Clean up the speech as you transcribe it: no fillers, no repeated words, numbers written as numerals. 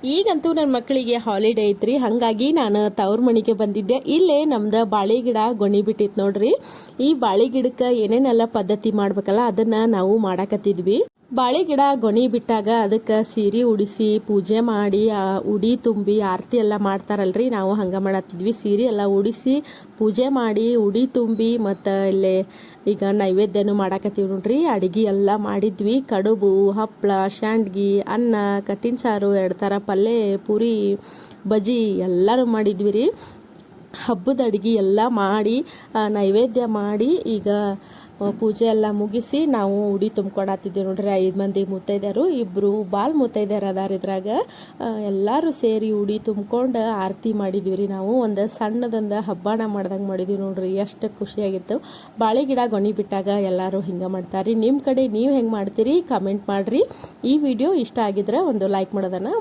ಈಗಂತೂ ನನ್ನ ಮಕ್ಕಳಿಗೆ ಹಾಲಿಡೇ ಐತ್ರಿ, ಹಾಗಾಗಿ ನಾನು ತವ್ರ ಮನೆಗೆ ಬಂದಿದ್ದೆ. ಇಲ್ಲೇ ನಮ್ದು ಬಾಳೆ ಗಿಡ ಗೊನಿ ಬಿಟ್ಟಿತ್ತು ನೋಡ್ರಿ. ಈ ಬಾಳೆ ಗಿಡಕ್ಕೆ ಏನೇನೆಲ್ಲ ಪದ್ಧತಿ ಮಾಡ್ಬೇಕಲ್ಲ ಅದನ್ನ ನಾವು ಮಾಡಾಕತ್ತಿದ್ವಿ. ಬಾಳೆ ಗಿಡ ಗೊನಿ ಬಿಟ್ಟಾಗ ಅದಕ್ಕೆ ಸೀರೆ ಉಡಿಸಿ ಪೂಜೆ ಮಾಡಿ ಉಡಿ ತುಂಬಿ ಆರತಿ ಎಲ್ಲ ಮಾಡ್ತಾರಲ್ರಿ, ನಾವು ಹಂಗೆ ಮಾಡತ್ತಿದ್ವಿ. ಸೀರೆ ಎಲ್ಲ ಉಡಿಸಿ ಪೂಜೆ ಮಾಡಿ ಉಡಿ ತುಂಬಿ ಮತ್ತು ಇಲ್ಲೇ ಈಗ ನೈವೇದ್ಯನೂ ಮಾಡಾಕತ್ತೀವಿ ನೋಡ್ರಿ. ಅಡುಗೆ ಎಲ್ಲ ಮಾಡಿದ್ವಿ. ಕಡುಬು, ಹಪ್ಪಳ, ಶಾಂಡ್ಗಿ, ಅನ್ನ, ಕಟ್ಟಿನ ಸಾರು, 2 ಥರ ಪಲ್ಯ, ಪೂರಿ, ಬಜ್ಜಿ ಎಲ್ಲರೂ ಮಾಡಿದ್ವಿ ರೀ. ಹಬ್ಬದ ಅಡುಗೆ ಎಲ್ಲ ಮಾಡಿ ನೈವೇದ್ಯ ಮಾಡಿ ಈಗ ಪೂಜೆ ಎಲ್ಲ ಮುಗಿಸಿ ನಾವು ಉಡಿ ತುಂಬ್ಕೊಳತ್ತಿದ್ದೀವಿ ನೋಡ್ರಿ. 5 ಮಂದಿ ಮುತ್ತೈದೆಯರು, 2 ಬಾಲ್ ಮುತ್ತೈದೆಯರು ಅದಾರ. ಇದ್ರಾಗ ಎಲ್ಲರೂ ಸೇರಿ ಉಡಿ ತುಂಬ್ಕೊಂಡು ಆರತಿ ಮಾಡಿದ್ವಿ ರೀ. ನಾವು ಒಂದು ಸಣ್ಣದೊಂದು ಹಬ್ಬನ ಮಾಡ್ದಂಗೆ ಮಾಡಿದ್ವಿ ನೋಡ್ರಿ. ಎಷ್ಟು ಖುಷಿಯಾಗಿತ್ತು. ಬಾಳೆ ಗಿಡ ಗೊನಿ ಬಿಟ್ಟಾಗ ಎಲ್ಲರೂ ಹಿಂಗೆ ಮಾಡ್ತಾರೆ. ನಿಮ್ಮ ಕಡೆ ನೀವು ಹೆಂಗೆ ಮಾಡ್ತೀರಿ ಕಮೆಂಟ್ ಮಾಡಿರಿ. ಈ ವಿಡಿಯೋ ಇಷ್ಟ ಆಗಿದ್ರೆ ಒಂದು ಲೈಕ್ ಮಾಡೋದನ್ನು